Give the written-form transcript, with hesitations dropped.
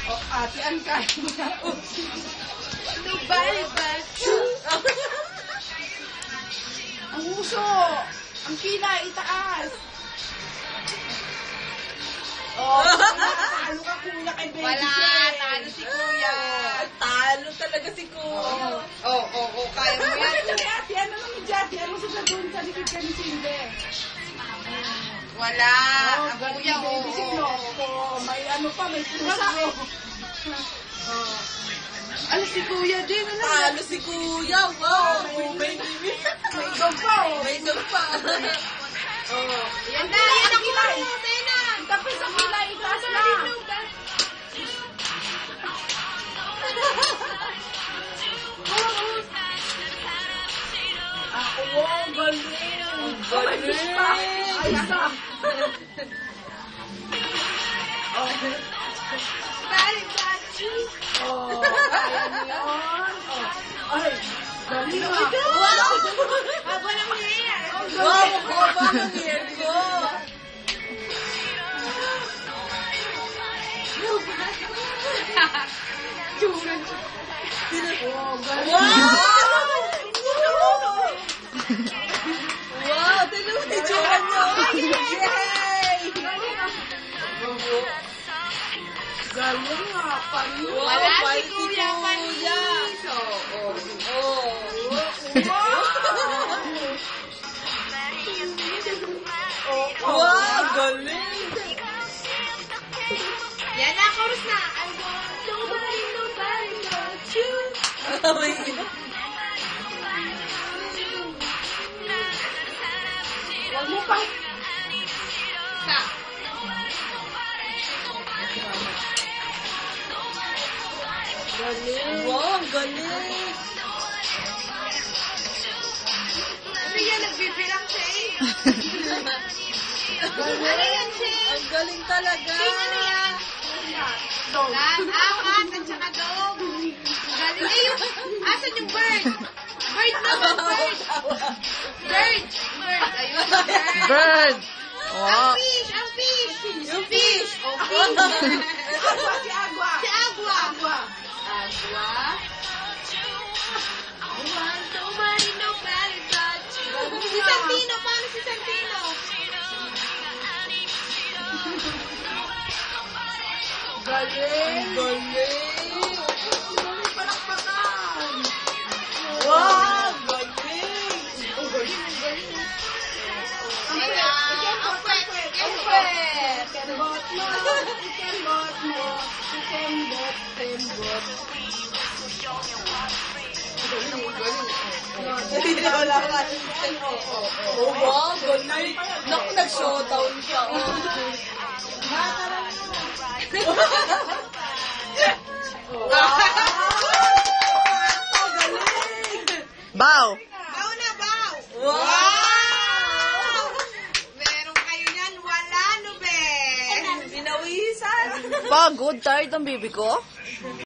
Oh, ate, ang kaya na. Nobody but you. Ang uso. Ang kilay, itaas. Oh, talo ka kuya kay baby. Wala, talo si kuya. Talo talaga si kuya. Oo, kaya mo yan. Ate, ate, ano naman yung jati? Ano sa doon sa likod ka ni Silve? Wala. Oh, Ang kuya, baby si Loco. May ano pa, may puso. Ano si kuya din? Talo si kuya. Wow. May dog pa, oh. May dog pa. Oh. Yan na, yan ang kilay. Tapos ang kilay, itaas na. Wow, galing. Galing. Ay, isa. Nobody but you. Oh, kaya niyo yun. Oh. Ay, galing ah. Wow! Haba ng hair. Wow, haba ng hair ko. Oh, galing. Wow, tignan mo yung tsura niyo. Yay! Galing ah, panis. Wala si bait kuya panis. Wow, galing. Yan na, chorus na. I want nobody but you. Huwag mo pa. Sa. Galing. Wow, galing. Ano yan, nagbibilang siya eh. Ano yan, Shay? Ang galing talaga. Shay, ano yan? Dog. Apat at saka dog. Galing. Eh, asan yung bird? Bird naman, bird. Bird. Ayun, bird. Bird! Ang Wow. fish, ang fish. Yung fish. Oh, fish. Agua, si Agua. Si Agua. Agua. Agua. I want nobody but you. Si Santino, paano si Santino? Galing. Galing. Galing palakpakan. Wow, galing. Ang pwet. Kembot mo. Kembot mo. Kembot. Kembot. Wala ka. Oh, wow, galing. Naku, nag-showdown ka. Bow! Baw na baw. Wow! Meron kayo yan, wala no be. Binawisan. Pagod, tired ang baby ko.